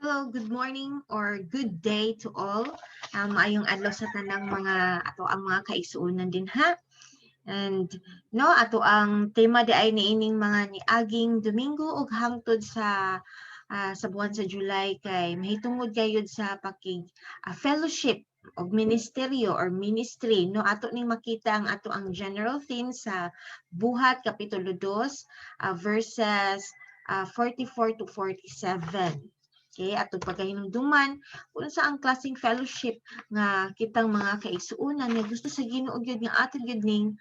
Hello, good morning or good day to all. Maayong adlaw sa tanang mga ato ang mga kaigsuonan din ha. And no ato ang tema di ay niining mga niaging Domingo ug hangtod sa buwan sa July kay mahitungod gayud sa pakig fellowship og ministeryo or ministry no ato ning makita ang ato ang general theme sa Buhat kapitulo 2 verses 44 to 47. Okay, atong pagkahinumduman kung sa ang klaseng fellowship nga kitang mga kaigsuonan nga gusto sa Ginoo gyud nga aton gyud ning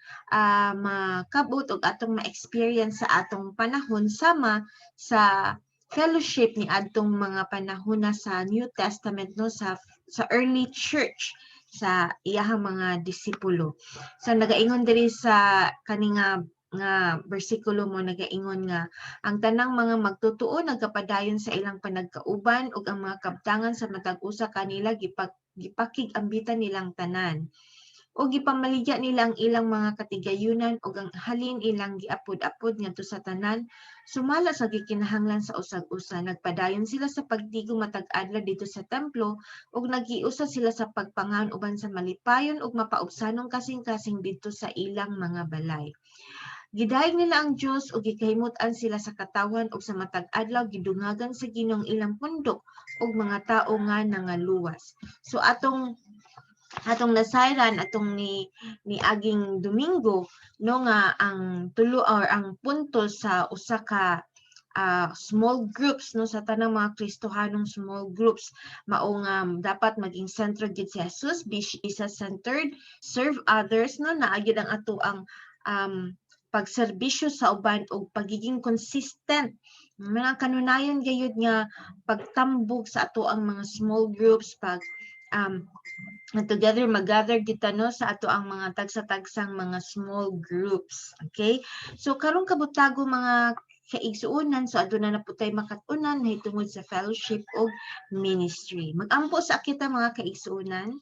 makabot og atong ma-experience sa atong panahon sama sa fellowship ni adtong mga panahon na sa New Testament no sa early church sa iyahang mga disipulo. So nagaingon diri sa kaninga nga bersikulo mo nagaingon nga ang tanang mga magtutuo nagkapadayon sa ilang panagkauban ug ang mga kabtangan sa matag usa kanila gipakig-ambitan nilang tanan o gipamaligya nila ang ilang mga katigayunan ug ang halin ilang giapod-apod ngadto sa tanan sumala sa gikinahanglan sa usag-usa nagpadayon sila sa pagtigom matag adlaw dito sa templo ug nagiusa sila sa pagpangaon uban sa malipayon ug mapaubsanong kasing-kasing dito sa ilang mga balay. Gidayeg nila ang Dios ug gikahimut-an sila sa katawan ug sa matag adlaw gidungagan sa Ginoo ang ilang pundok ug mga tawo nga nangaluwas. So atong nasayran atong ni aging Domingo no nga ang tulo or ang punto sa usa ka small groups no sa tanang mga Kristohanong small groups mao nga dapat maging sentro gid si Jesus, be isa-centered, serve others no naagid ang ato ang pagserbisyo sa uban ug pagiging consistent mga kanunayon gayud nga pagtambog sa ato ang mga small groups together mag-gather kita no sa ato ang mga tagsa-tagsang mga small groups. Okay? So karong kabutago mga kaigsuonan so aduna na putay makatunan mahitungod sa fellowship o ministry. Mag-ampo sa kita mga kaigsuonan.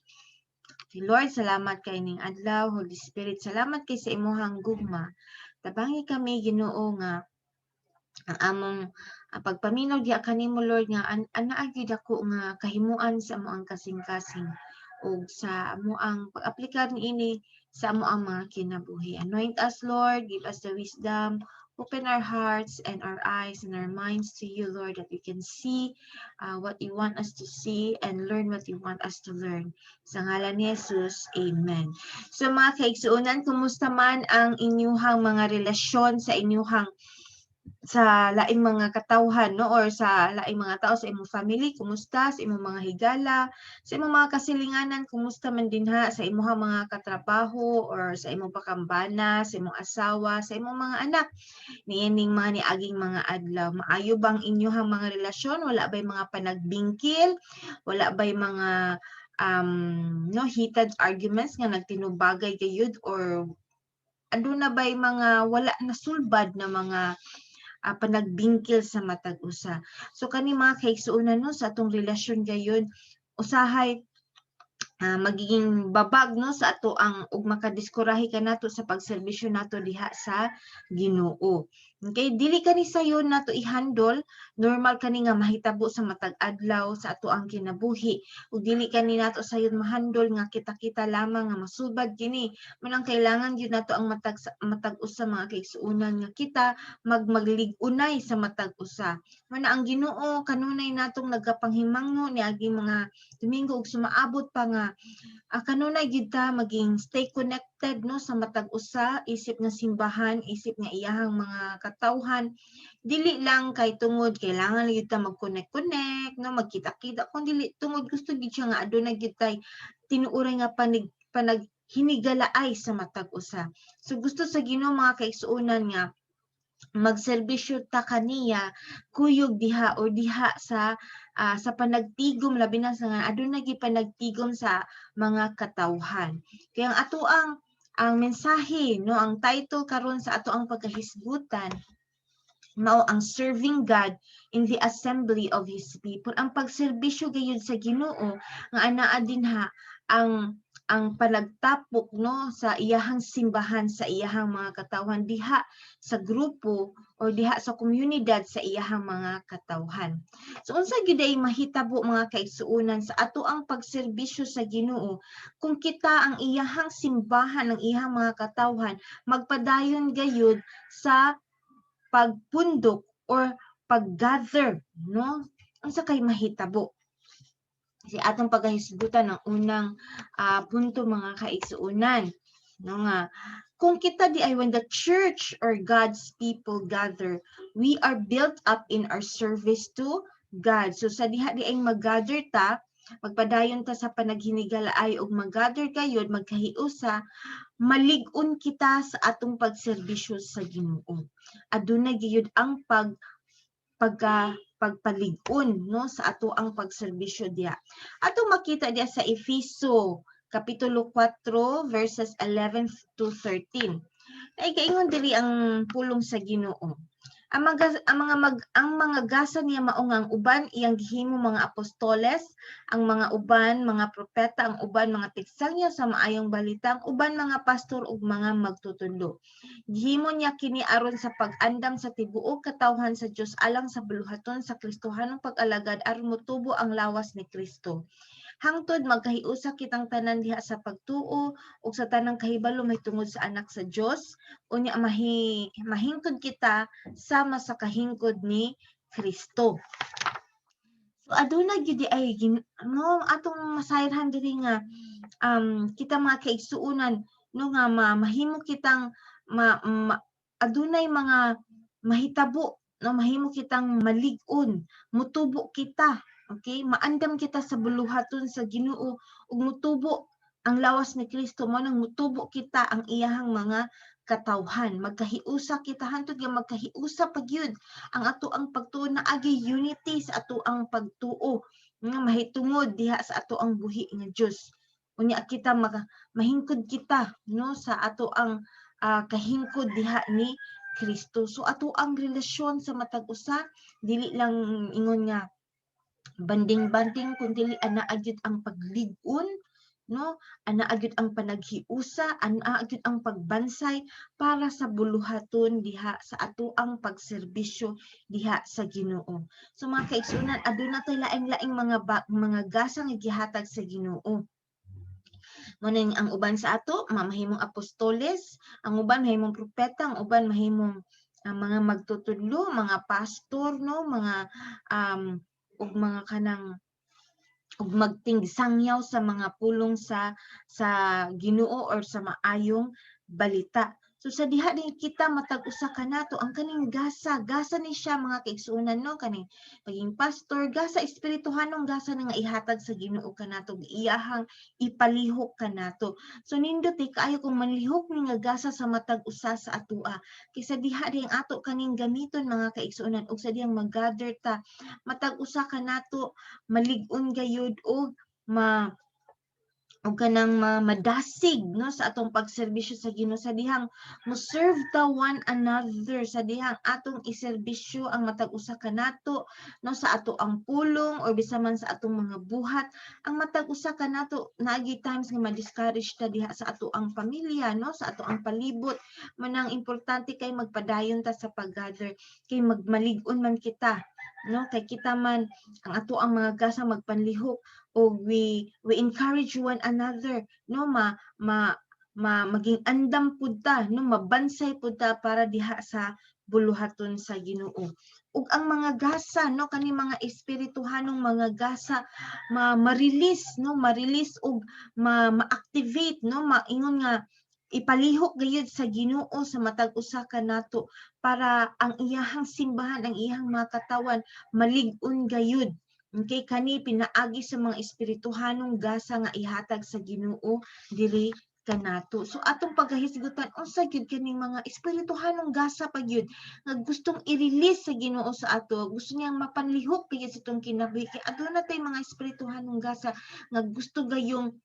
Lord, salamat kay ning adlaw. Holy Spirit, salamat kay sa imuhang gugma. Tabangi kami Ginoo nga ang among pagpaminaw diha kanimo Lord nga anaa gyud ako nga kahimuan sa amo ang kasing-kasing ug sa amo ang pag-aplikar niini sa amo ang mga kinabuhi. Anoint us Lord, give us the wisdom, open our hearts and our eyes and our minds to you Lord that we can see what you want us to see and learn what you want us to learn. Sa ngalan ni Jesus, Amen. So mga kaigsuonan, kumusta man ang inyuhang mga relasyon sa laing mga katawhan no or sa laing mga tao sa imong family kumusta sa imong mga higala sa imong mga kasilinganan kumusta man dinha sa imong mga katrabaho or sa imong pakambana sa imong asawa sa imong mga anak niining mga niaging mga adlaw maayo bang inyong mga relasyon wala bay mga panagbingkil wala bay mga no heated arguments nga nagtinubagay gayud or aduna bay mga wala nasulbad na mga panagbingkil sa matag usa. So kani mga kaigsuonan no sa atong relasyon gayon usahay magiging babag no sa ato ang ug makadiskurahi ka nato sa pagserbisyo nato diha sa Ginoo. Okay, dili kani sayon nato i-handle normal kani nga mahitabo sa matag adlaw sa ato ang kinabuhi ug dili kani nato sayon ma-handle nga kita-kita lamang nga masubad kini man ang kailangan gyud nato ang matag usa mga kaigsuonan nga kita maglig-unay sa matag usa. Man ang Ginoo kanunay natong nagapanghimangno niagi mga Domingo ug sumaabot pa nga kanunay gyud ta maging stay connected no sa matag usa isip nga simbahan isip nga iyahang mga katawhan dili lang kay tungod kailangan gyud ta mag-connect no magkita-kita kun dili tungod gusto gyud siya nga adunay gyud tay tinuoray nga panaghinigalaay sa matag usa so gusto sa Ginoo mga kaigsuonan nga magserbisyo ta kaniya kuyog diha o diha sa panagtigom labi na sa nga adunay gyud panagtigom sa mga katawhan. Kaya ang ato ang mensahe no ang title karon sa ato ang pagkahisgutan mao ang serving God in the assembly of His people. Ang pagserbisyo gayud sa Ginoo nga anaa dinha ang ang panagtapok no sa iyahang simbahan, sa iyahang mga katawhan diha sa grupo o diha sa komunidad sa iyahang mga katawhan. So unsa gyud ay mahitabo mga kaigsuonan sa ato ang pagserbisyo sa Ginoo kung kita ang iyahang simbahan, ang iyahang mga katawhan magpadayon gayud sa pagpundok or paggather no unsa kay mahitabo. Si atong pagkahisgutan ng unang punto mga kaigsuonan no nga kung kita di ay when the church or God's people gather, we are built up in our service to God. So sa diha di ay mag-gather ta, magpadayon ta sa panaghinigalaay og mag-gather kayod magkahiusa, malig-on kita sa atong pagserbisyo sa Ginoo. Aduna gyud ang pagpalig-on no sa ato ang pagserbisyo diha. Ato makita diha sa Efeso kapitulo 4 verses 11 to 13. Ay kaingon diri ang pulong sa Ginoo. Ang mga gasa niya mao nga ang uban iyang gihimo mga apostoles, ang mga uban mga propeta, ang uban mga tigsangyo sa maayong balita, ang uban mga pastor ug mga magtutundo. Gihimo niya kini aron sa pag-andam sa tibuok katawhan sa Dios alang sa buluhaton sa Kristohanong pag-alagad aron motubo ang lawas ni Kristo. Hangtod magkahiusa kitang tanan diha sa pagtuo ug sa tanang kahibalo mahitungod sa anak sa Dios unya mahingkod kita sama sa kahingkod ni Kristo. So aduna gyud ay no atong masayran diri nga kita mga kaigsuonan no nga mahimo kitang adunay mga mahitabo no mahimo kitang malig-on, mutubo kita. Okay, maandam kita sa buluhaton sa Ginoo ug mutubo ang lawas ni Kristo mo nang mutubo kita ang iyahang mga katawhan. Magkahiusa kita hantod nga magkahiusa pagyud ang ato ang pagtuo na agi unity sa ato ang pagtuo nga mahitungod diha sa ato ang buhi nga Dios. Unya kita mahingkod kita no sa ato ang kahingkod diha ni Kristo. So ato ang relasyon sa matag usa dili lang ingon nga banding-banding kundi ana agyud ang paglig-on no ana agyud ang panaghiusa ana agyud ang pagbansay para sa buluhaton diha sa ato ang pagserbisyo diha sa Ginoo. So mga kaigsuonan aduna tay laing-laing mga gasa nga gihatag sa Ginoo. Muning ang uban sa ato mahimong apostoles, ang uban mahimong propeta, ang uban mahimong mga magtutudlo, mga pastor no, mga ug mga kanang ug magtingsangyaw sa mga pulong sa Ginoo or sa maayong balita. So sa diha din kita matag usa kanato ang kaning gasa ni siya mga kaigsuonan no kaning paging pastor gasa espirituhanong gasa na nga ihatag sa Ginoo kanato iyahang ipalihok kanato. So nindot kaayo kung manlihok ni nga gasa sa matag usa sa atoa kaysa diha din ato kaning gamiton mga kaigsuonan ug sa dihang mag-gather ta matag usa kanato malig-on gayud og kanang madasig no sa atong pagserbisyo sa Ginoo sa dihang mo serve ta one another sa dihang atong iserbisyo ang matag usa kanato no sa ato ang pulong or bisan man sa atong mga buhat ang matag usa kanato naagi times nga ma-discourage ta diha sa ato ang pamilya no sa ato ang palibot manang importante kay magpadayon ta sa pag-gather kay magmalig-on man kita no kay kita man ang ato ang mga gasa magpanlihok o we encourage one another no maging andam pud ta no mabansay pud ta para diha sa buluhaton sa Ginoo ug ang mga gasa no kani mga espirituhanong mga gasa ma-release ug ma-activate no maingon nga ipalihok gayud sa Ginoo sa matag usa kanato para ang iyahang simbahan ang iyahang mga katawan malig-on gayud. Okay, kani pinaagi sa mga espirituhanong gasa nga ihatag sa Ginoo diri kanato. So atong pagkahisgutan unsa gyud kining mga espirituhanong gasa pagyud nga gustong i-release sa Ginoo sa ato, gusto niyang mapanlihok kay sa itong kinabuhi. Kay aduna tay mga espirituhanong gasa nga gusto gayong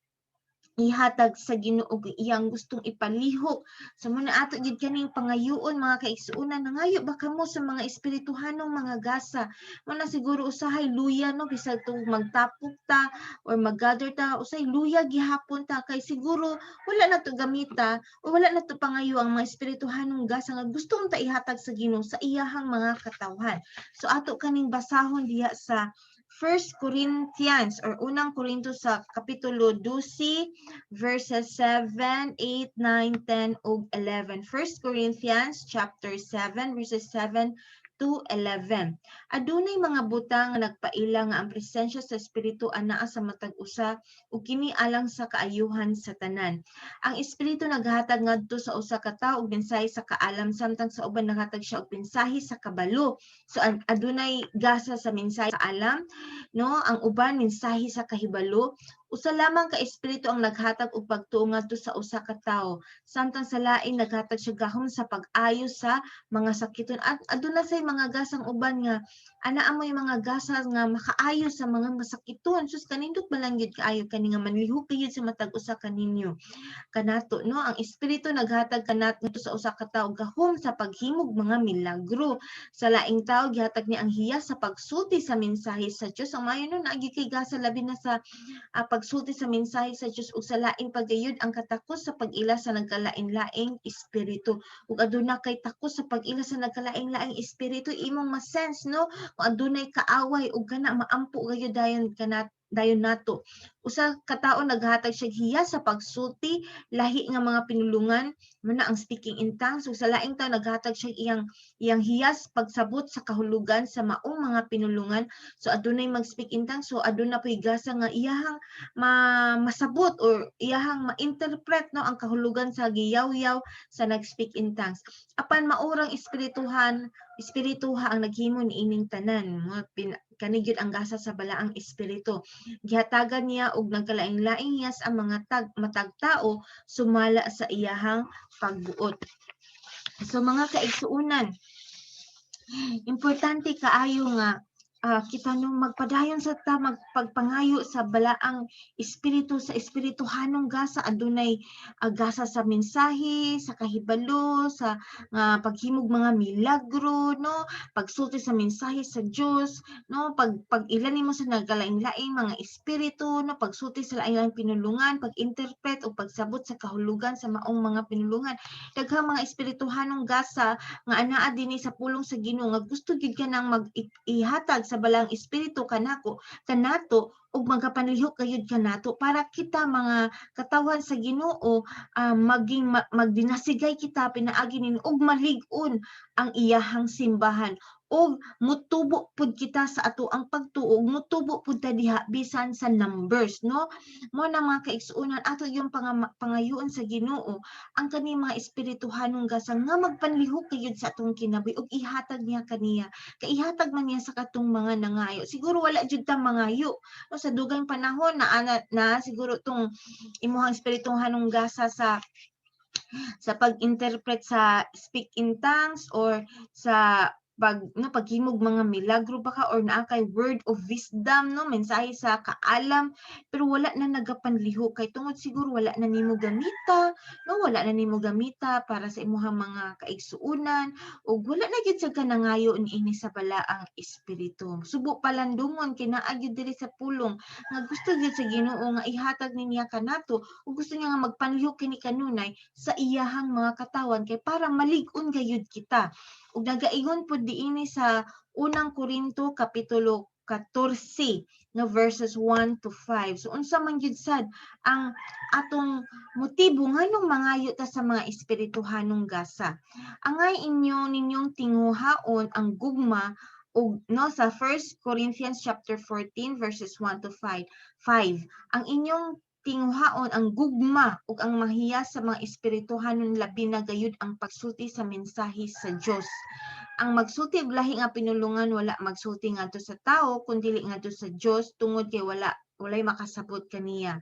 ihatag sa Ginoo iyang gustong ipalihok sa muna ato gid kaning pangayoon mga kaigsuonan nangayo ba kamo sa mga espirituhanong mga gasa mo na siguro usahay luya no bisag to magtapok ta or maggather ta usay luya gihapon ta kay siguro wala na to gamita o wala na to pangayo ang mga espirituhanong gasa nga gusto ta ihatag sa Ginoo sa iyahang mga katawhan. So ato kaning basahon diha sa 1 Corinthians or unang Korinto sa kapitulo 12 verses 7, 8, 9, 10 ug 11. 1 Corinthians chapter 7 verses 7 to 11. Adunay mga butang nga nagpaila nga ang presensya sa espiritu anaa sa matag usa ug kini alang sa kaayuhan sa tanan. Ang espiritu naghatag ngadto sa usa ka tawo og mensahe sa kaalam samtang sa uban naghatag siya og mensahe sa kabalo. So adunay gasa sa mensahe sa alam, no? Ang uban mensahe sa kahibalo. Usa lamang ka espiritu ang naghatag og pagtuo ngadto sa usa ka tawo samtang sa lain naghatag siya gahom sa pag-ayo sa mga sakiton. At aduna say mga gasang uban nga ana amoy mga gasa nga makaayo sa mga masakiton. Sus kanindot ba lang gyud kaayo kani nga manlihok gyud sa matag usa kaninyo kanato, no? Ang espiritu naghatag kanato sa usa ka tawo gahom sa paghimog mga milagro. Sa laing tawo gihatag ni ang hiya sa pagsulti sa mensahe sa Dios. Ang mayo no naagi kay gasa labi na sa pagsulti sa mensahe sa Dios ug sa laing pagayud ang katakos sa pag-ila sa nagkalain-laing espiritu. Ug aduna kay takos sa pag-ila sa nagkalain-laing espiritu imong ma-sense no kung adunay kaaway ug kana maampo gayud dayon nato. Usa ka tawo naghatag siya hiya sa pagsulti lahi nga mga pinulungan muna ang speaking in tongues ug sa laing tawo naghatag siya iyang hiyas pagsabot sa kahulugan sa maong mga pinulungan. So adunay mag-speak in tongues so aduna poy gasa nga iyahang masabot or iyahang ma-interpret no ang kahulugan sa giyaw-yaw sa nag-speak in tongues. Apan maurang espirituha ang naghimo niining tanan. Kani gyud ang gasa sa balaang espiritu. Gihatagan niya og nagkalaing-laing hiyas ang mga matag tao sumala sa iyahang pagbuot. So mga kaigsuonan, importante kaayo nga kita nung magpadayon sa ta magpagpangayo sa balaang espiritu sa espirituhanong gasa adunay gasa sa mensahe sa kahibalo sa paghimog mga milagro no pagsulti sa mensahe sa Dios no pag ilan nimo sa nagkalain-laing mga espiritu no pagsulti sa lain-laing pinulungan pag-interpret o pagsabot sa kahulugan sa maong mga pinulungan daghang mga espirituhanong gasa nga anaa dinhi sa pulong sa Ginoo nga gusto gyud ka nang mag-ihatag sa balang espiritu kanato ug magapanlihok kayud kanato para kita mga katawan sa Ginoo maging magdinasigay kita pinaagi nini ug malig-on ang iyahang simbahan ug mutubo pud kita sa ato ang pagtuo mutubo pud ta diha bisan sa numbers no mo na mga kaigsuonan ato yung pangayoon sa Ginoo ang kani mga espirituhanong gasa nga magpanlihok kayud sa atong kinabuhi ug ihatag niya kaniya kay ihatag man niya sa katong mga nangayo siguro wala jud ta mangayo no sa dugang panahon na siguro tong imuhang espirituhanong gasa sa pag-interpret sa speak in tongues or sa paghimog mga milagro baka or naa kay word of wisdom no mensahe sa kaalam pero wala na nagapanliho kay tungod siguro wala na nimo gamita no wala na nimo gamita para sa imuhang mga kaigsuonan ug wala na gyud sa kanangayo niini sa balaang espiritu subo palandungon kinaa gyud diri sa pulong nga gusto gyud sa Ginoo nga ihatag niya kanato ug gusto niya nga magpanliho kini kanunay sa iyahang mga katawan kay para malig-on gayud kita ug nagaingon pud diini sa unang Korinto kapitulo 14 no verses 1 to 5. So unsa man gyud sad ang atong motibo nganong mangayo ta sa mga espirituhanong gasa. Angay ninyong tinguhaon ang gugma ug no sa 1 Corinthians chapter 14 verses 1 to 5. Ang inyong tinguhaon ang gugma ug ang mahiya sa mga espirituhanon labi na gayud ang pagsulti sa mensahe sa Dios. Ang magsulti og lahi nga pinulungan wala magsulti ngadto sa tawo kundi ngadto sa Dios tungod kay walay makasabot kaniya.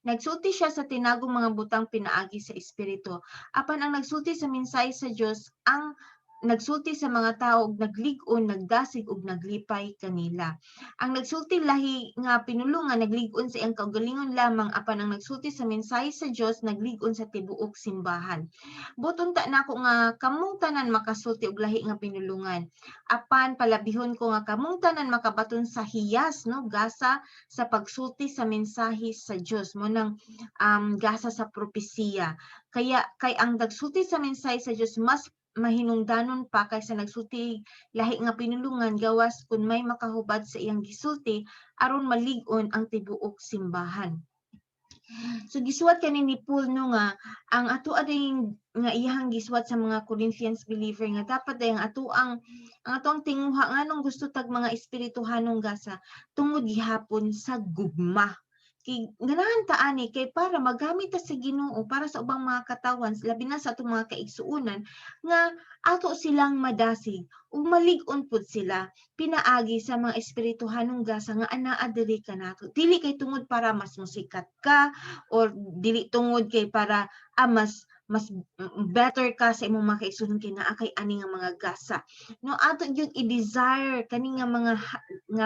Nagsulti siya sa tinagong mga butang pinaagi sa espiritu. Apan ang nagsulti sa mensahe sa Dios ang nagsulti sa mga tao ug naglig-on, nagdasig ug naglipay kanila. Ang nagsulti lahi nga pinulungan naglig-on sa iyang kaugalingon lamang, apan ang nagsulti sa mensahe sa Dios naglig-on sa tibuok simbahan. Buton ta nako nga kamong tanan makasulti og lahi nga pinulungan. Apan palabihon ko nga kamong tanan makabaton sa hiyas, no, gasa sa pagsulti sa mensahe sa Dios mo nang gasa sa propesiya. Kay ang nagsulti sa mensahe sa Dios mas mahinungdanon pa kaysa nagsulti lahi nga pinulungan, gawas kun may makahubad sa iyang gisulti aron malig-on ang tibuok simbahan. So gisuwat kani ni Paul no nga ang ato ading nga iyahang giswat sa mga Corinthians believer nga dapat day ang atoang tinguha nganong gusto tag mga espirituhanong gasa tungod gihapon sa gugma. Kay ganahan ta ani kay para magamit ta sa Ginoo para sa ubang mga katawan, labi na sa atong mga kaigsuonan nga ato silang madasig ug malig-on pud sila pinaagi sa mga espirituhanong gasa nga anaa diri kanato. Dili kay tungod para mas musikat ka or dili tungod kay para mas better ka sa imong mga kaigsuonan kay naa kay ani nga mga gasa. No, ato gyud i-desire kani nga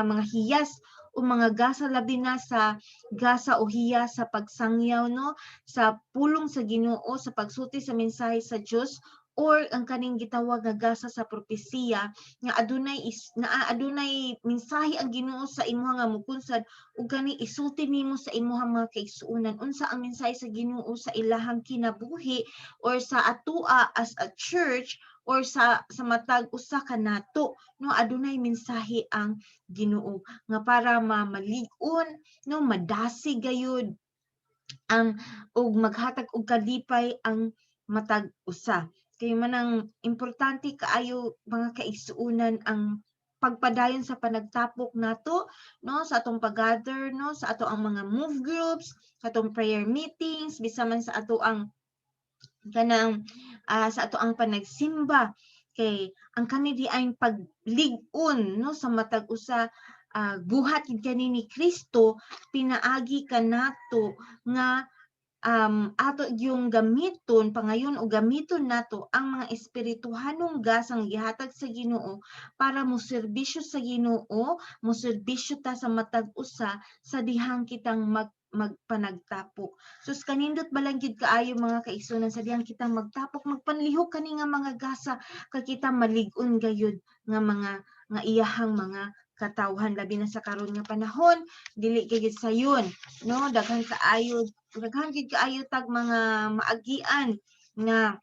mga hiyas o mga gasa, labi na sa gasa o hiya sa pagsangyaw, no, sa pulong sa Ginoo, sa pagsulti sa mensahe sa Dios, or ang kaning gitawag nga gasa sa propesiya nga adunay mensahe ang Ginoo sa imuha nga mukunsad ug kani isulti nimo sa imuha mga kaigsuonan unsa ang mensahe sa Ginoo sa ilahang kinabuhi or sa atua as a church or sa matag usa ka nato, no, adunay mensahe ang Ginoo nga para malig-on, no, madasig gayud ang ug maghatag og kalipay ang matag usa. Kay manang importante kaayo mga kaigsuonan ang pagpadayon sa panagtapok nato, no, sa atong pag-gather, no, sa ato ang mga move groups, sa atong prayer meetings, bisa man sa ato ang kanang sa ato ang panagsimba, kay ang kani di ay paglig-on, no, sa matag usa buhat gid kani ni Kristo pinaagi kanato nga ato yung gamiton pangayon o gamiton nato ang mga espirituhanong gasang gihatag sa Ginoo para moserbisyo sa Ginoo, moserbisyo ta sa matag usa sa dihang kitang magpanagtapok. Sus kanindot balang gid kaayo mga kaigsuonan sa dihang kitang magtapok magpanlihok kani nga mga gasa kay kita malig-on gayud nga iyahang mga katawhan, labi na sa karon nga panahon dili kay gid sayon, no, daghan gid kaayo tag mga maagian nga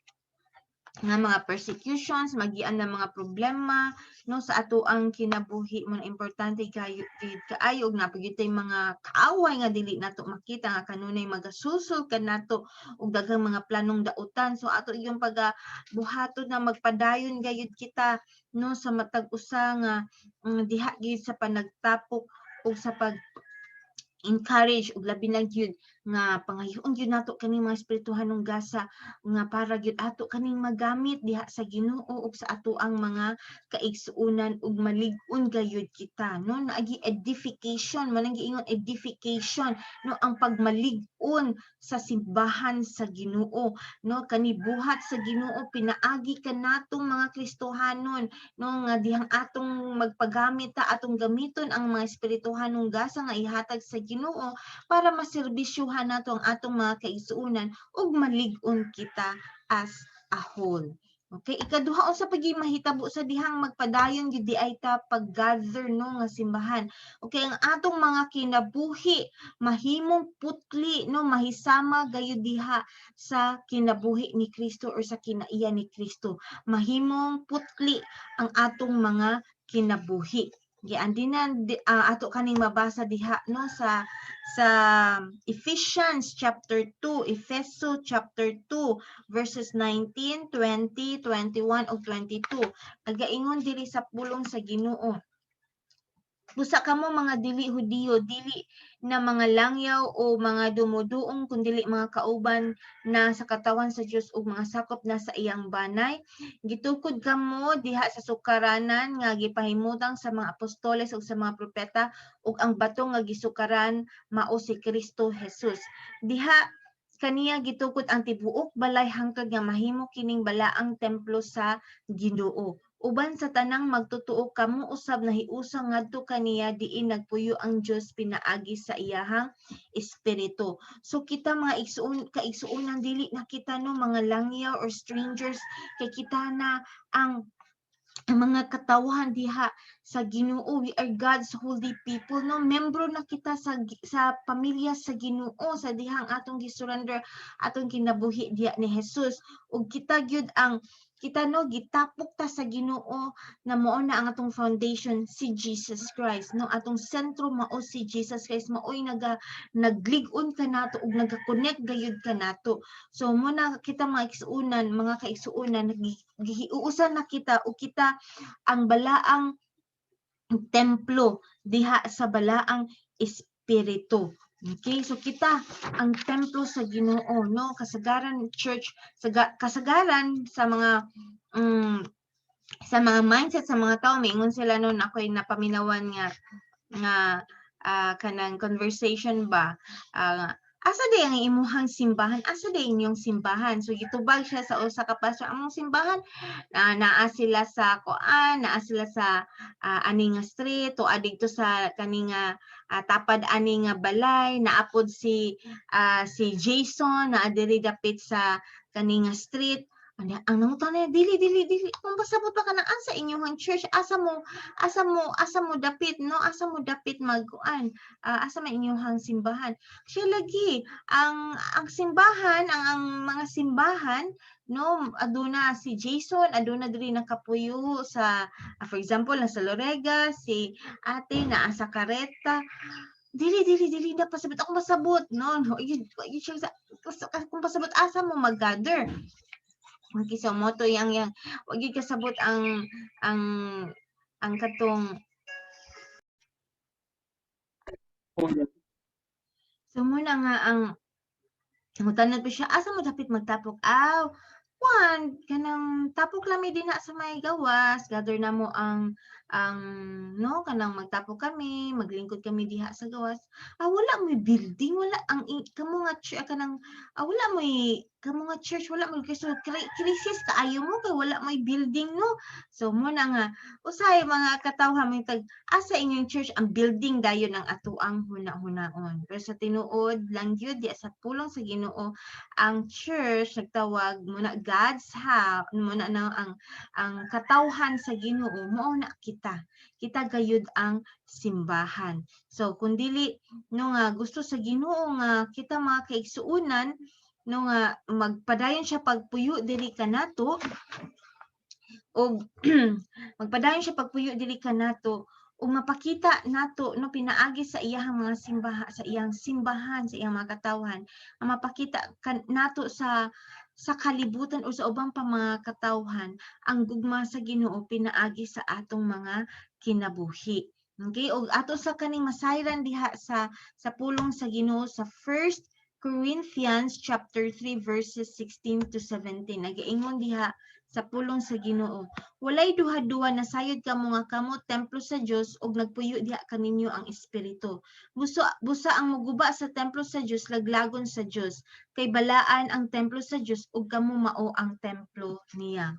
mga persecutions, magian na mga problema, no, sa ato ang kinabuhi mo na importante kaayo ug napagitay mga kaaway nga dili nato makita nga kanunay magasulsol kanato og daghang mga planong dautan. So ato yung buhaton na magpadayon gayud kita, no, sa matag usa nga diha gid sa panagtapok ug sa pag encourage ug labi na gyud nga pangayoon gyud nato kaning mga espirituhanong gasa nga para gyud ato kaning magamit diha sa Ginoo ug sa ato ang mga kaigsuonan ug malig-on gayud kita, no, naagi edification manang giingon edification, no, ang pagmalig-on sa simbahan sa Ginoo, no, kani buhat sa Ginoo pinaagi kanatong mga Kristohanon, no, nga dihang atong magpagamit ta atong gamiton ang mga espirituhanong gasa nga ihatag sa Ginoo para maserbisyohan nato ang atong mga kaigsuonan ug malig-on kita as a whole. Okay, ikaduha sa pagimahitabo sa dihang magpadayon gyud di ay ta pag-gather, no, nga simbahan. Okay, ang atong mga kinabuhi mahimong putli, no, mahisama gayud diha sa kinabuhi ni Kristo or sa kinaiya ni Kristo. Mahimong putli ang atong mga kinabuhi. Giandinan ato kaning mabasa diha, no, sa Ephesians chapter 2, Efeso chapter 2 verses 19, 20, 21 ug 22. Nagaingon diri sa pulong sa Ginoo. Busa kamo mga dili Hudiyo, dili na mga langyaw o mga dumuduong kundi mga kauban na sa katawan sa Dios ug mga sakop na sa iyang banay. Gitukod kamo diha sa sukaranan nga gipahimutang sa mga apostoles ug sa mga propeta ug ang bato nga gisukaran mao si Kristo Jesus. Diha kaniya gitukod ang tibuok balay hangtod nga mahimo kining balaang templo sa Ginoo. Uban sa tanang magtutuo kamo usab nahiusa ngadto kaniya diin nagpuyo ang Dios pinaagi sa iyahang espiritu. So kita mga kaigsuonan dili na kita no mga langyaw or strangers kay kita na ang mga katawhan diha sa Ginoo. We are God's holy people, no, membro na kita sa pamilya sa Ginoo, sa dihang atong gisurrender atong kinabuhi diha ni Jesus, ug kita gyud ang kita no gitapok ta sa Ginoo na mao na ang atong foundation si Jesus Christ, no, atong sentro mao si Jesus Christ, maoy naglig-on ka nato ug nagakonect gayud ka nato. So mo na kita mga kaigsuonan gihiuusan na kita o kita ang balaang templo diha sa balaang espiritu. Okay, so kita ang templo sa Ginoo, no, kasagaran church, kasagaran sa mga mindset sa mga tao, maingon sila noon ako'y napaminawan nga kanang conversation ba, asa day ang imuhang simbahan, asa day inyong simbahan. So gitubag siya sa usa ka pastor, among simbahan naa sila sa koan, naa sila sa ani nga street o adto sa kani nga tapad ani nga balay, naapod si Jason na diri dapit sa kani nga street. Ang nangutan na dili kung pasabot pa ka na asa inyong church, asa mo dapit, no, asa mo dapit magkuan, asa man inyong simbahan. Siya lagi ang simbahan, ang mga simbahan, no, aduna si Jason, aduna diri nakapuyo sa for example nasa Lorega, si ate naa sa Careta. Dili na pasabot ako masabot, no, kung pasabot asa mo mag-gather. Okay, so moto yang wag gyud kasabot ang katong so muna nga ang tanod pa siya, asa mo dapit magtapok? Juan, kanang tapok lami din na sa may gawas, gather na mo ang no, kanang magtapok kami, maglingkod kami diha sa gawas. Wala mo building, wala ang kamo nga kanang wala mo kamo nga church, wala mo kay so krisis kaayo mo kay wala may building, no. So mo na nga usay mga katawhan mo tag asa inyong church ang building dayon ang atuang huna-hunaon. Pero sa tinuod lang gyud di sa pulong sa Ginoo ang church nagtawag muna God's house, muna na ang katawhan sa Ginoo mao na kita gayud ang simbahan. So kung dili no nga gusto sa Ginoo nga kita mga kaigsuonan no nga magpadayon siya pagpuyo diri kanato o magpadayon siya pagpuyo diri kanato o mapakita nato no pinaagi sa iyang mga sa iyang simbahan, sa iyang mga katawhan, ang mapakita nato sa kalibutan o sa ubang pa mga katawhan ang gugma sa Ginoo pinaagi sa atong mga kinabuhi. Okay, og ato sa kaning masayran diha sa pulong sa Ginoo sa 1 Corinthians chapter 3 verses 16 to 17. Nagaingon diha sa pulong sa Ginoo, walay duha-duha na sayod kamo nga kamo templo sa Dios ug nagpuyo diha kaninyo ang espiritu. Busa ang muguba sa templo sa Dios laglagon sa Dios, kay balaan ang templo sa Dios ug kamo mao ang templo niya.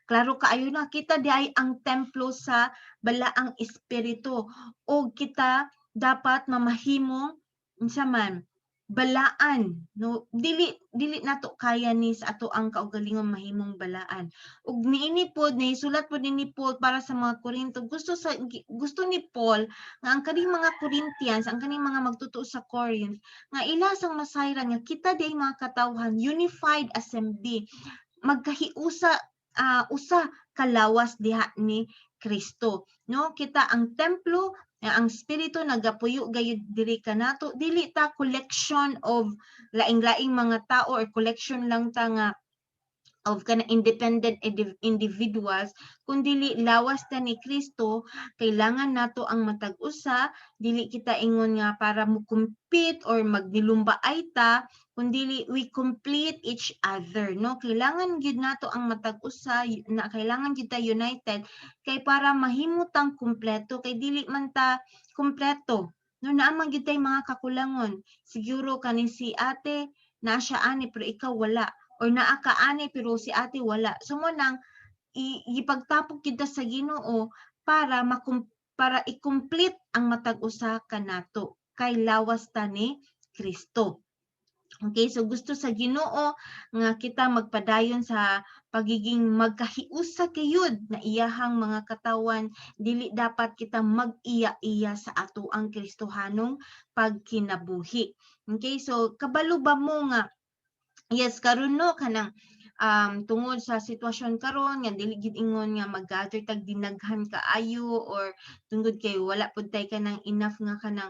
Klaro kaayo na kita di ay ang templo sa balaang espiritu ug kita dapat mamahimong unsa man balaan, no, dili nato kaya ni sa ato ang kaugalingon mahimong balaan. Ug niini pod naisulat pod ni Paul para sa mga Korinto, gusto ni Paul nga ang kaning mga Corinthians, ang kaning mga magtutuo sa Corinth nga ilasang masayran nga kita diay mga katawhan unified assembly magkahiusa usa kalawas diha ni Kristo, no, kita ang templo ang espiritu nagapuyo gayud diri kanato, dili ta collection of laing-laing mga tao or collection lang ta nga of kana independent individuals, kundi lawas ta ni Kristo. Kailangan nato ang matag usa, dili kita ingon nga para mo compete or magnilumbaay ta, kundi we complete each other, no. Kailangan gyud nato ang matag usa, na kailangan gyud ta united kay para mahimutang kumpleto, kay dili man ta kumpleto no, naa man gyud tay mga kakulangon. Siguro kani si ate na siya ani pero ikaw wala, or naa ka ani pero si ate wala. So mo nang ipagtapok kita sa Ginoo para para i-complete ang matag usa kanato kay lawas ta ni Kristo. Okay, so gusto sa Ginoo nga kita magpadayon sa pagiging magkahiusa kayud na iyahang mga katawan, dili dapat kita mag-iya-iya sa ato ang Kristohanong pagkinabuhi. Okay, so kabalo ba mo nga yes karon no kanang tungod sa sitwasyon karon nga dili gid ingon nga mag-gather tag dinaghan kaayo, or tungod kay wala pud tay kanang enough nga kanang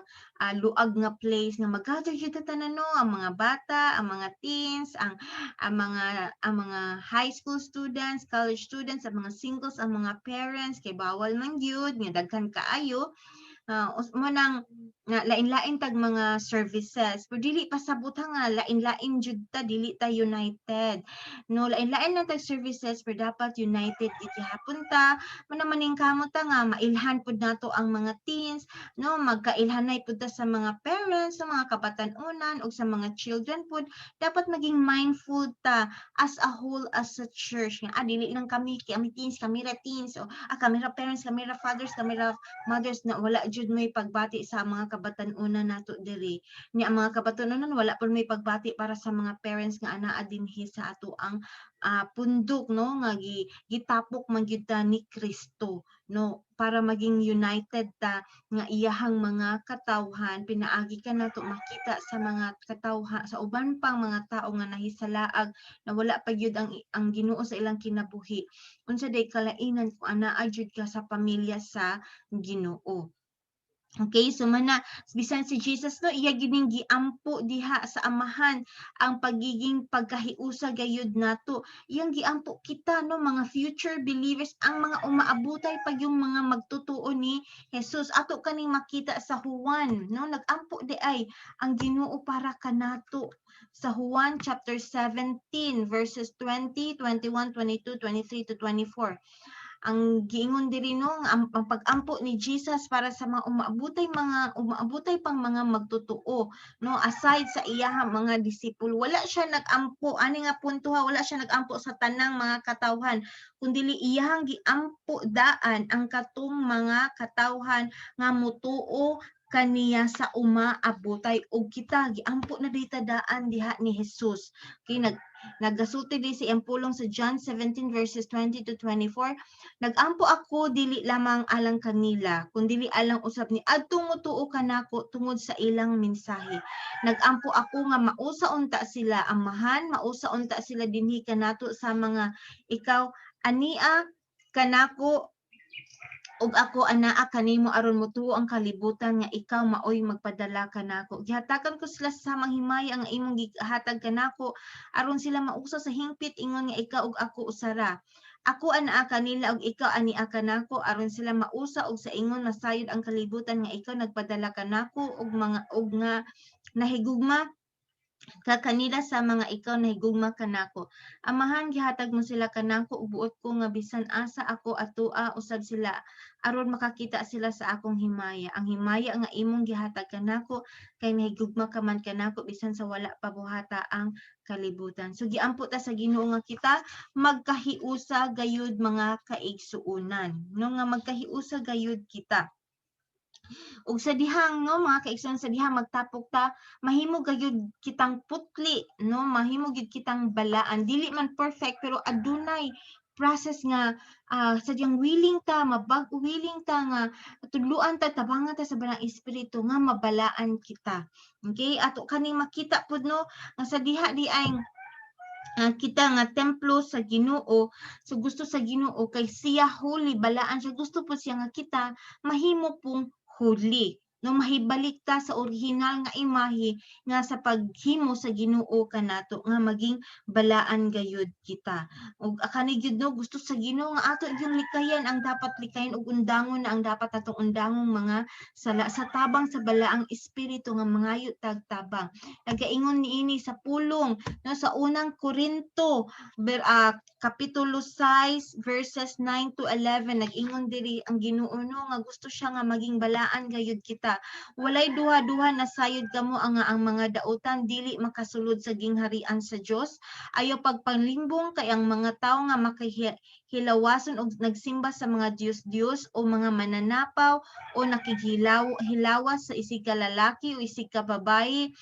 luag nga place nga mag-gather jud ta tanan no, ang mga bata, ang mga teens, ang mga high school students, college students, ang mga singles, ang mga parents kay bawal man gyud nga daghan kaayo. Mo nang nga lain-lain tag mga services, pero dili pasabot nga lain-lain jud ta, dili ta united. No, lain-lain lang tag services pero dapat united gid gihapon ta. Manamaning kamo ta nga mailhan pud nato ang mga teens, no, magkailhanay pud ta sa mga parents, sa mga kabatan-onan ug sa mga children pud. Dapat maging mindful ta as a whole as a church nga dili lang kami teens, kami ra teens, o kami ra parents, kami ra fathers, kami ra mothers, na wala jud may pagbati sa mga kabatan-onan nato diri. Ni ang mga kabatan-onan wala pud may pagbati para sa mga parents nga anaa dinhi sa ato ang pundok, no, nga gitapok man gyud ta ni Kristo, no, para maging united ta nga iyahang mga katawhan. Pinaagi ka nato makita sa mga katawhan, sa uban pang mga tao nga nahisalaag na wala pa gyud ang Ginoo sa ilang kinabuhi, unsa day kalainan kung anaa jud ka sa pamilya sa Ginoo. Okay, so mana bisan si Jesus no, iya gining giampo diha sa amahan ang pagiging pagkahiusa gayud nato. Iyang giampo kita no, mga future believers, ang mga umaabutay pag yung mga magtutuo ni Jesus. Ato kaning makita sa Juan no, nagampo di ay ang Ginoo para kanato sa Juan chapter 17 verses 20, 21, 22, 23 to 24. Ang giingon diri no, ang pag-ampo ni Jesus para sa mga umaabutay pang mga magtutuo no, aside sa iyahang mga disipulo, wala siya nagampo ani nga punto ha, wala siya nagampo sa tanang mga katawhan, kundi iyahang giampo daan ang katong mga katawhan nga motuo kaniya sa umaabutay, og kita giampo na dita daan diha ni Jesus. Okay, nagasulti di si pulong sa John 17 verses 20 to 24. Nagampo ako dili lamang alang kanila, kundi alang usab ni adtong motuo kanako tungod sa ilang mensahe. Nagampo ako nga mausa unta sila amahan, mausa unta sila dinhi kanato sa mga ikaw ania kanako ug ako anaa kanimo aron motuo ang kalibutan nga ikaw maoy magpadala kanako. Gihatagan ko sila sa samang himaya nga imong gihatag kanako aron sila mausa sa hingpit ingon nga ikaw ug ako usara. Ako anaa kanila ug ikaw ania kanako aron sila mausa og sa ingon masayod ang kalibutan nga ikaw nagpadala kanako ug nga nahigugma ka kanila sa mga ikaw nahigugma kanako. Amahan gihatag mo sila kanako ug buot ko nga bisan asa ako atoa usab sila aron makakita sila sa akong himaya. Ang himaya nga imong gihatag kanako kay nahigugma ka man kanako bisan sa wala pa buhata ang kalibutan. So giampo ta sa Ginoo nga kita magkahiusa gayud mga kaigsuonan. No nga magkahiusa gayud kita. Ug sa dihang no mga kaigsoon, sa dihang magtapok ta, mahimo gayud kitang putli no, mahimo gid kitang balaan, dili man perfect pero adunay process nga sadyang willing ta willing ta nga tudluan ta, tabangan ta sa Banang Espiritu nga mabalaan kita. Okay, ato kaning makita pud no nga sa diha di ay kita nga templo sa Ginoo. So gusto sa Ginoo kay siya holy, balaan siya, gusto po siya nga kita mahimo pong holy, no, mahibalik ta sa original nga imahe nga sa paghimo sa Ginoo kanato nga maging balaan gayud kita. Ug kani gyud no, gusto sa Ginoo nga ato yung likayan ang dapat likayan ug undangon na ang dapat atong undangong mga sala sa tabang sa balaang espiritu nga mangayo tagtabang. Nagaingon niini sa pulong no, sa unang Korinto kapitulo 6 verses 9 to 11, nag-ingon diri ang Ginoo no nga gusto siya nga maging balaan gayud kita ta. Walay duha-duha na sayod kamo ang mga dautan dili makasulod sa gingharian sa Dios. Ayo pagpanglimbong kay ang mga tawo nga makahilawason og nagsimba sa mga Diyos-Diyos o mga mananapaw o hilawas sa isig ka lalaki o isig ka babayi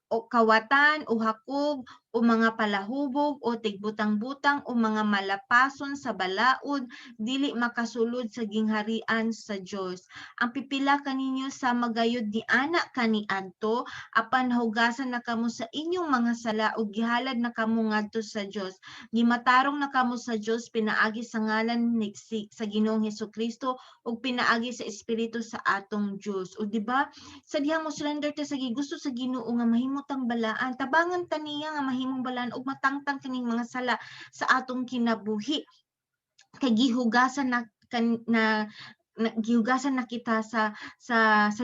o kawatan o hakog o mga palahubog o tigbutang-butang o mga malapason sa balaod dili makasulod sa gingharian sa Dios. Ang pipila kaninyo sa magayod ni ana kaniadto apan hugasan na kamo sa inyong mga sala ug gihalad na kamo ngadto sa Dios. Gimatarong na kamo sa Dios pinaagi sa ngalan ni sa Ginoong Hesukristo ug pinaagi sa Espiritu sa atong Dios. O di ba? Sa dihang mo surrender ta sa gusto sa Ginoo nga mahimutang balaan, tabangan ta niya nga mahimong balaan ug matangtang kining mga sala sa atong kinabuhi. Kay gihugasan gihugasan na kita sa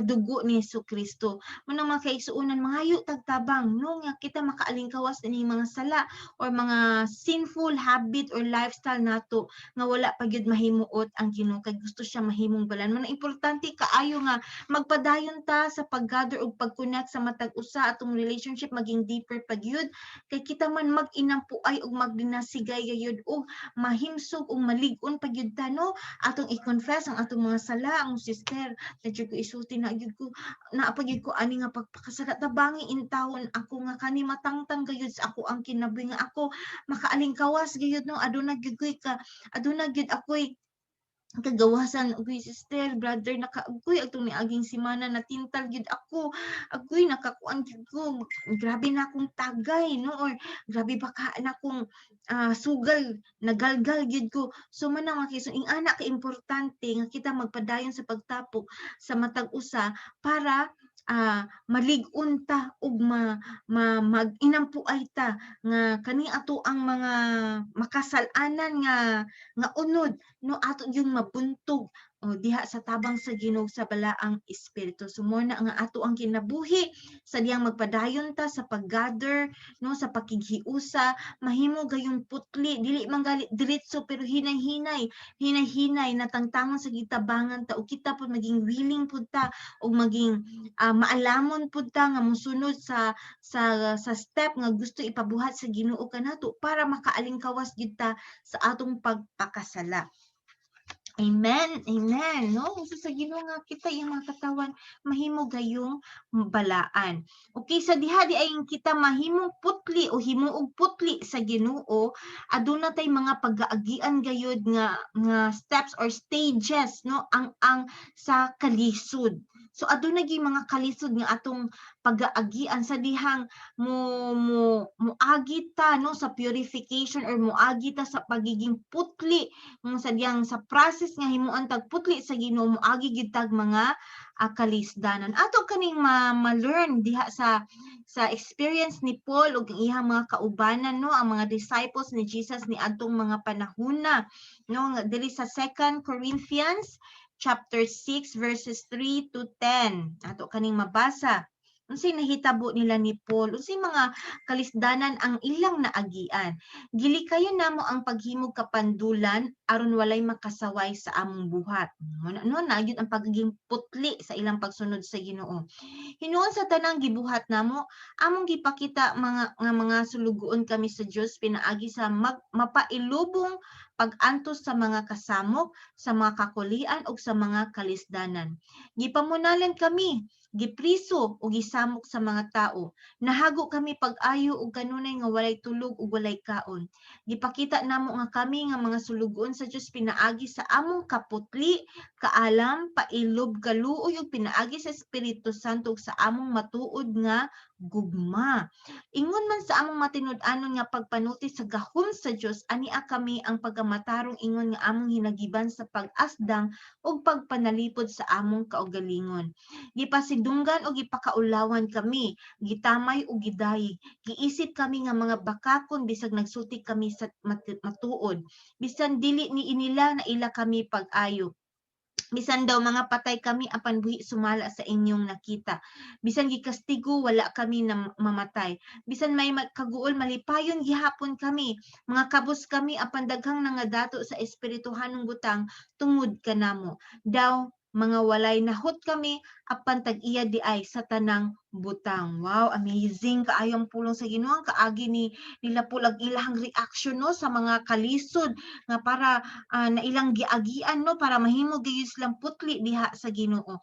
dugo ni Hesukristo. Manang mga kaigsuonan, mangayo tagtabang no nga kita makaalingkawas ini mga sala or mga sinful habit or lifestyle nato nga wala pa gyud mahimuot ang Ginoo kay gusto siya mahimong balan. Manang importante kaayo nga magpadayon ta sa paggather og pag-connect sa matag usa atong relationship maging deeper pa gyud kay kita man mag-inampuay og magdinasigay gayud og mahimsog og malig-on pa gyud ta no atong i-confess ang atong mga sala ang sister dadyo ko isulti na gyud ko naapagid ko ani nga pagpakasala tabangi intawon ako nga kani matangtang gayud sa ako ang kinabuhi nga ako makaalingkawas gayud no aduna gyud ako'y kagawasan agoy sister brother nakaagoy atong niaging semana natintal gyud ako agoy nakakuan gyud ko grabe na akong tagay no or grabe baka na akong sugal nagalgal gyud ko so manang makison ing ana ka importante nga kita magpadayon sa pagtapok sa matag usa para malig-on ta ug mag-inampuay ta nga kani ato ang mga makasal-anan nga unod no ato yung mabuntog o diha sa tabang sa Ginoo sa balaang espiritu. Sumuna nga ato ang kinabuhi sa diyang magpadayon ta sa paggather no sa pakighiusa mahimo gayong putli dili man diretso pero hinay-hinay natangtangon sa gitabangan ta o kita pud maging willing pud ta og maging maalamon pud ta nga mosunod sa step nga gusto ipabuhat sa Ginoo kanato para makaalingkawas gyud ta sa atong pagpakasala. Amen. Amen. No, gusto sa Ginoo nga kita yung mga katawan mahimo gayong balaan. Okay, sa diha di ay kita mahimong putli o himuog putli sa Ginoo, aduna tay mga pag-aagian gayud nga steps or stages no ang sa kalisod. So aduna gyud mga kalisod nga atong pag-aagian sa dihang muagi ta no sa purification or muagi ta sa pagiging putli sa diyang sa process nga himuan tag putli sa Ginoo moagi gyud tag mga kalisdanan. Ato kaning ma-learn diha sa experience ni Paul ug iyang mga kaubanan no ang mga disciples ni Jesus ni adtong mga panahona no dili sa 2 Corinthians chapter 6 verses 3 to 10. Ato kaning mabasa. Unsay nahitabo nila ni Paul, unsay mga kalisdanan ang ilang naagian. Gilikayan namo ang paghimog kapandulan aron walay makasaway sa among buhat. No na gyud ang pagiging putli sa ilang pagsunod sa Ginoo. Hinuon sa tanang gibuhat namo, among gipakita mga sulugoon kami sa Dios pinaagi sa mapailubong pag-antos sa mga kasamok, sa mga kakulian ug sa mga kalisdanan. Gipamunalan kami gipriso o gisamok sa mga tao. Nahago kami pag-ayo og kanunay nga walay tulog ug walay kaon. Gipakita namo nga kami nga mga sulugoon sa Dios pinaagi sa among kaputli, kaalam, pailob, kaluoy ug pinaagi sa Espiritu Santo ug sa among matuod nga gugma. Ingon man sa among matinud-anon nga pagpanuti sa gahom sa Dios ania kami ang pagamatarong ingon nga among hinagiban sa pag-asdang ug pagpanalipod sa among kaugalingon. Gipasidunggan o gipakaulawan kami, gitamay o gidayi. Giisip kami nga mga bakakon bisag nagsulti kami sa matuod. Bisan dili ni inila na ila kami pag-ayo. Bisan daw mga patay kami apan buhi sumala sa inyong nakita. Bisan gikastigo wala kami na mamatay. Bisan may kaguol malipayon gihapon kami. Mga kabus kami apan daghang nangadato sa espirituhanong butang tungod kanamo. Daw mga walay nahot kami apan tag-iya di ay sa tanang butang. Wow, amazing kaayong pulong sa Ginoo. Kaagi ni nila pulag ilang reaction no sa mga kalisod nga para na ilang giagian no para mahimo gyud silang putli diha sa Ginoo.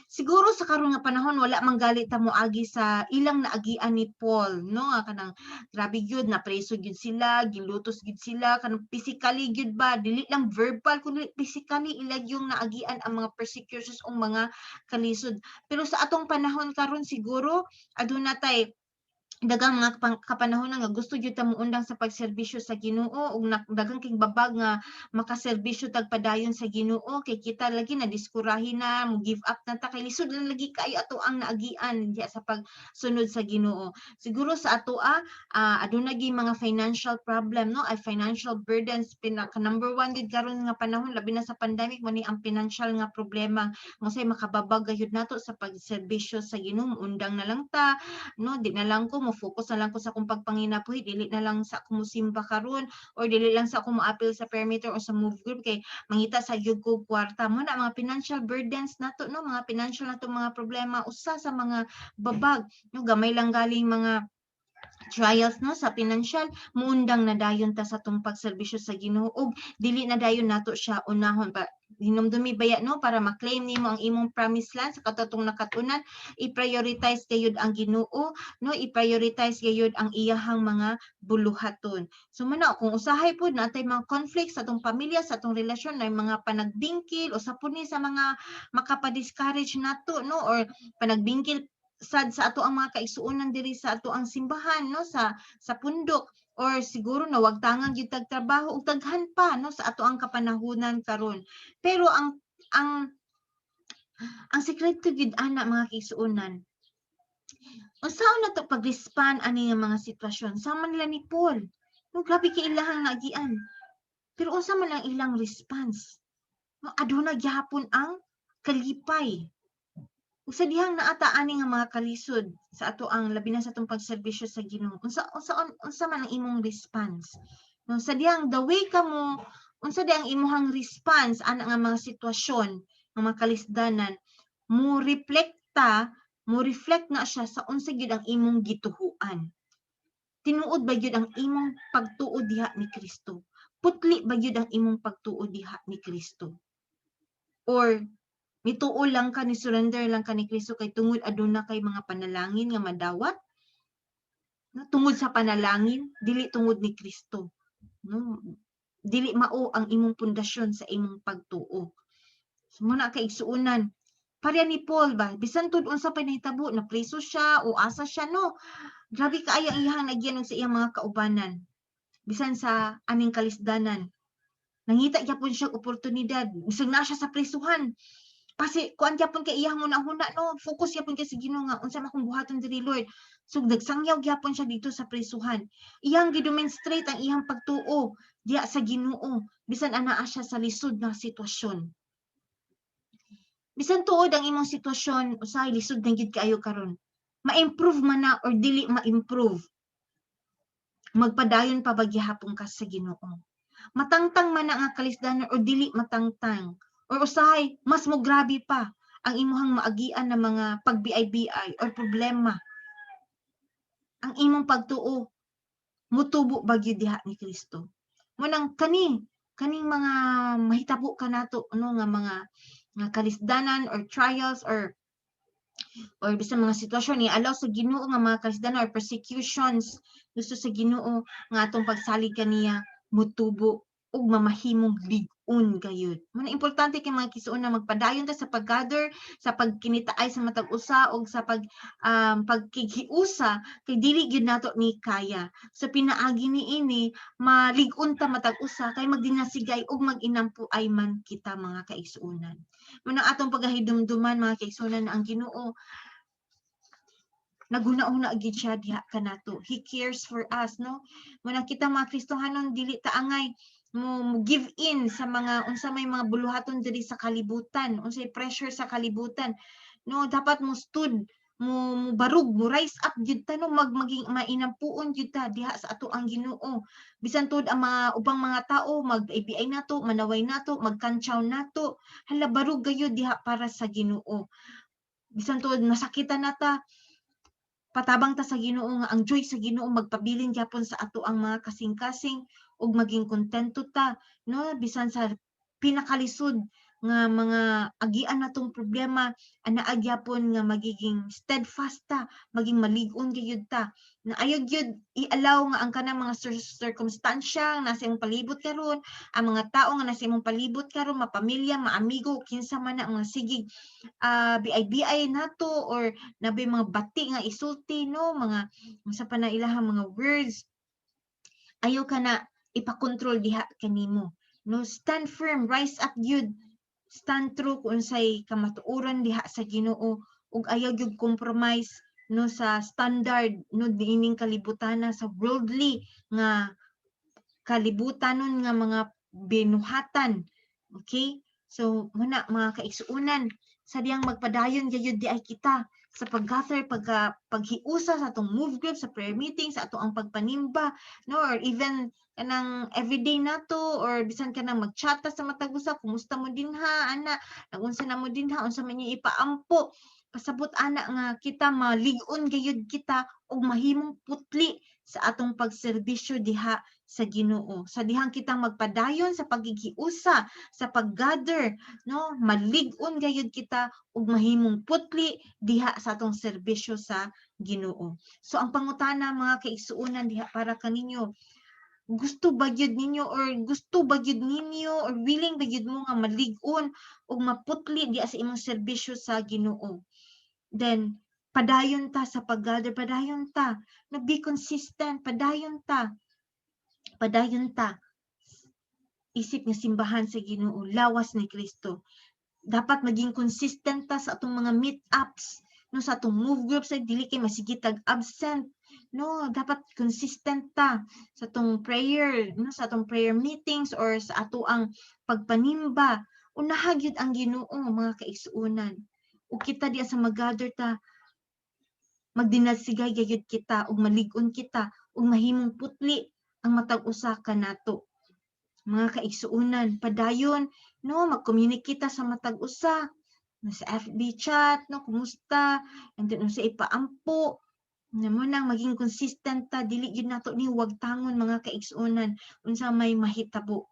Siguro sa karon nga panahon wala man gali ta moagi sa ilang naagian ni Paul no nga kanang grabe gyud na preso gyud sila, gilutos gyud sila kanang physically gyud ba dili lang verbal kundi physically ilag yung naagian ang mga persecutions o mga kalisod. Pero sa atong panahon karon siguro aduna tay daghang mga kapanahonan nga gusto gyud ta muundang sa pagserbisyo sa Ginoo ug daghang kay babag nga makaserbisyo tagpadayon sa Ginoo kay kita lagi na diskurahin na mo give up na ta kay lisod lang lagi kaayo ato ang naagian diya sa pagsunod sa Ginoo. Siguro sa atoa aduna gyud mga financial problem no ay financial burdens pinaka number one gid karon nga panahon labi na sa pandemic mo ni ang financial nga problema nga say makababag gayud nato sa pagserbisyo sa Ginoo undang na lang ta no di na lang ko mo focus na lang ko sa akong pagpanginabuhi dili na lang sa ako mosimba karon or dili lang sa ako mo-appeal sa perimeter or sa move group kay mangita sa gyud ko kwarta mo na mga financial burdens nato no mga financial nato mga problema usa sa mga babag no gamay lang galing mga trials no sa financial muundang na dayon ta sa tong pagserbisyo sa Ginoo ug dili na dayon nato siya unahon pa hinumdumi baya no para ma-claim nimo ang imong promised land sa katotong nakatunan i-prioritize gayud ang Ginoo no i-prioritize gayud ang iyahang mga buluhaton so mana kung usahay pud natay mga conflicts sa atong pamilya sa atong relasyon na mga panagbingkil o sa puni sa mga makapa-discourage nato no or panagbingkil sad sa ato ang mga kaigsuonan diri sa ato ang simbahan no sa pundok or siguro nawagtangan gyud tag trabaho ug daghan pa no sa ato ang kapanahunan karon pero ang sekreto gyud ana mga kaigsuonan unsaon nato pag-respond ani nga mga sitwasyon sama nila ni Paul no grabe kay ilahang nagian pero unsa man ang ilang response no aduna gyapon ang kalipay ug sa dihang naata ani nga mga kalisod sa ato ang labi na sa atong pagserbisyo sa Ginoo unsa man ang imong response no sa dihang the way kamo unsa di ang imong response ana nga mga sitwasyon nga mga kalisdanan mo reflect na siya sa unsa gyud ang imong gituhuan tinuod ba gyud ang imong pagtuo diha ni Kristo putli ba gyud ang imong pagtuo diha ni Kristo or nituo lang ka ni surrender lang ka ni Kristo kay tungod aduna kay mga panalangin nga madawat no tungod sa panalangin dili tungod ni Kristo no dili mao ang imong pundasyon sa imong pagtuo so muna kay igsuonan pareha ni Paul ba bisan tud unsa pa nahitabo na preso siya o asa siya no grabe kaayo ang iyang nagyan sa iyang mga kaubanan bisan sa aning kalisdanan nangita gyapon siya oportunidad bisag na siya sa prisuhan kasi kuan gyapon kay iyang huna-huna no focus gyapon kay sa Ginoo nga unsa man akong buhaton diri Lord so nagsangyaw gyapon siya dito sa prisuhan iyang gidemonstrate ang iyang pagtuo diha sa Ginoo bisan anaa siya sa lisod na sitwasyon bisan tuod ang imong sitwasyon usahay lisod na gyud kaayo karon ma-improve man na or dili ma-improve magpadayon pa ba gihapon ka sa Ginoo matangtang man na nga kalisdanan o dili matangtang or usahay mas mo grabe pa ang imuhang maagian na mga pagbiay-biay or problema ang imong pagtuo mutubo ba gyud diha ni Kristo munang kaning mga mahitabo kanato no nga mga kalisdanan or trials or bisan mga sitwasyon ni allow sa Ginoo nga mga kalisdanan or persecutions gusto sa Ginoo nga atong pagsalig kaniya mutubo ug mamahimong lig-on gayud. Muna importante kay mga kisuon na magpadayon ta sa pag-gather, sa pagkinitaay sa matag usa ug sa pagkikiusa kay dili gyud nato ni kaya. Sa pinaagi niini malig-on ta matag usa kay magdinasigay ug mag-inampuay man kita mga kaigsuonan. Muna atong pagahidumduman mga kaigsuonan na ang Ginoo naguna-una gid siya diha kanato. He cares for us, no? Muna kita mga Kristohanon dili ta angay mo give in sa mga unsa may mga buluhaton diri sa kalibutan, unsay pressure sa kalibutan. No, dapat mo stood mo barug mo rise up gyud ta no maging mainampuon gyud ta diha sa ato ang Ginoo. Bisan tud ang mga ubang mga tao mag-ABI nato, manaway nato, magkantsaw nato, hala barug gayud diha para sa Ginoo. Bisan tud masakitan nata, patabang ta sa Ginoo nga ang joy sa Ginoo magpabilin gyapon sa ato ang mga kasing-kasing ug maging kontento ta no bisan sa pinakalisod nga mga agian natong problema anaa gyapon nga magiging steadfast ta, maging malig-on gyud ta. Na ayo gyud i-allow nga ang kanang mga circumstansya nasa imong palibot karon, ang mga tao nga nasa imong palibot karon, mapamilya, maamigo, kinsa man na ang mga sigig BI nato or nabay mga bati nga isulti no mga sa panailahan mga words ayaw ka na ipakontrol diha kanimo no stand firm rise up gyud stand true kung unsay kamatuoran diha sa Ginoo ug ayaw gyud compromise no sa standard no diining kalibutana sa worldly nga kalibutanon nga mga binuhatan. Okay? So, muna mga kaigsuunan, sa diyang magpadayon gayud di ay kita sa pag-gather, paghiusa sa atong move group, sa prayer meeting, sa atong pagpanimba, no? Or even kanang everyday nato or bisan ka nang magchata sa matag usa, kumusta mo din ha, ana, nagunsa na mo din ha, unsa man yung ipaampo, pasabot ana nga kita malig-on gayud kita og mahimong putli sa atong pagserbisyo diha sa Ginoo. Sa dihang kitang magpadayon sa paggigiusa, sa paggather, no, malig-on gayud kita ug mahimong putli diha sa atong serbisyo sa Ginoo. So ang pangutana mga kaigsuonan diha para kaninyo, gusto ba gyud ninyo or gusto ba gyud ninyo or willing ba gyud mo nga malig-on ug maputli diha sa imong serbisyo sa Ginoo? Then padayon ta sa paggather, padayon ta, no, be consistent, padayon ta isip nga simbahan sa Ginoo, lawas ni Kristo. Dapat maging consistent ta sa atong mga meetups, no, sa atong move groups, dili kay masigit absent, no, dapat consistent ta sa atong prayer, no, sa atong prayer meetings or sa ato ang pagpanimba. Unaha gyud ang Ginoo mga kaigsuonan. Ug kita diya sa mag-gather ta, magdinagsigay gayud kita ug malig-on kita ug mahimong putli ang matag usa kanato. Mga kaigsuonan, padayon no mag-communicate sa matag usa sa FB chat no kumusta and then sa ipaampo mo nang maging consistent ta dili gyud nato ni wag tangon mga kaigsuonan unsa may mahitabo.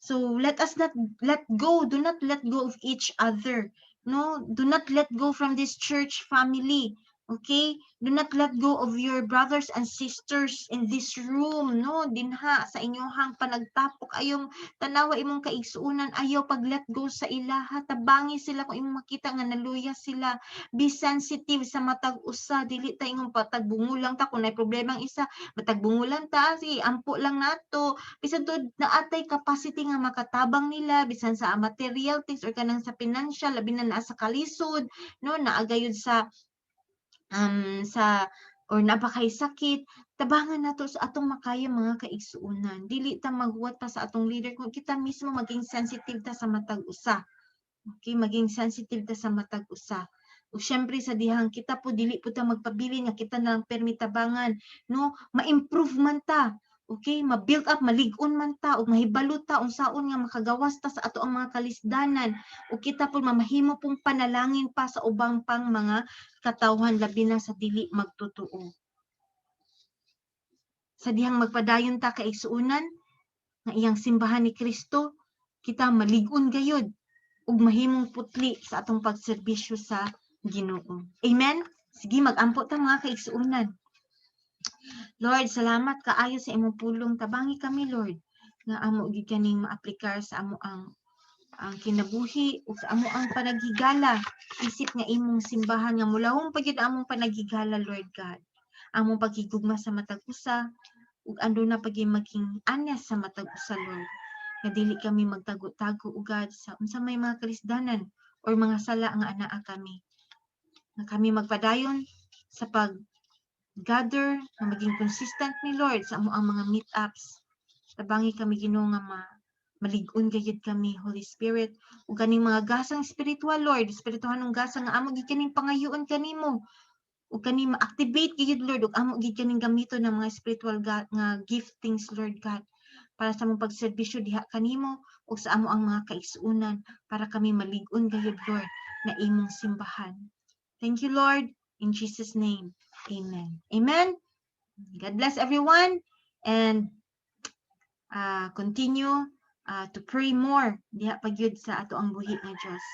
So let us not let go, do not let go of each other. No, do not let go from this church family. Okay? Do not let go of your brothers and sisters in this room, no? Dinha sa inyohang panagtapok ayong tanawa imong kaigsuonan, ayaw pag let go sa ilaha, tabangi sila kung imong makita nga naluya sila. Be sensitive sa matag usa, dili ta ingong patagbungulang ta kung may problema ang isa, matagbungulan ta, si ampo lang nato. Bisan tud naatay capacity nga makatabang nila bisan sa material things or kanang sa financial labi na naa sa kalisod, no? Naagayod sa or napakay sakit, tabangan nato sa atong makaya mga kaigsuonan. Dili ta maghuwat pa sa atong leader kung kita mismo maging sensitive ta sa matag usa. Okay, maging sensitive ta sa matag usa. Ug syempre sa dihang kita po dili po ta magpabilin nga kita na lang permitabangan, no? Ma-improve man ta. Okay, ma-build up, malig-on man ta ug mahibalo ta unsaon nga makagawas ta sa ato ang mga kalisdanan ug kita po mamahimo pong panalangin pa sa ubang pang mga katawhan labi na sa dili magtotoo. Sa dihang magpadayon ta kaigsuonan nga iyang simbahan ni Kristo, kita malig-on gayud ug mahimong putli sa atong pagserbisyo sa Ginoo. Amen. Sige, mag-ampo ta mga kaigsuonan. Lord, salamat kaayo sa imong pulong. Tabangi kami, Lord, nga amo gid kaning maaplikar sa amo ang kinabuhi ug sa amo ang panaghigala. Isip nga imong simbahan nga mulahong pa gyud among panaghigala, Lord God. Among paghigugma sa matag usa ug ando na paging maging honest sa matag usa, Lord. Nga dili kami magtago-tago ugad sa unsa may mga kalisdanan or mga sala nga anaa kami. Nga kami magpadayon sa pag-gather na maging consistent ni Lord sa amo ang mga meetups. Tabangi kami Ginoo nga malig-on gayud kami, Holy Spirit, ug kaning mga gasang spiritual, Lord, espirituhanong gasang nga amo gid kaning pangayoon kanimo. ug kani ma-activate gid Lord ug amo gid kaning gamito ng mga spiritual nga giftings Lord God para sa mong pagserbisyo diha kanimo ug sa amo ang mga kaisunan para kami malig-on gayud Lord na imong simbahan. Thank you Lord in Jesus name. Amen. Amen. God bless everyone and continue to pray more diha pagyud sa ato ang buhi nga Dios.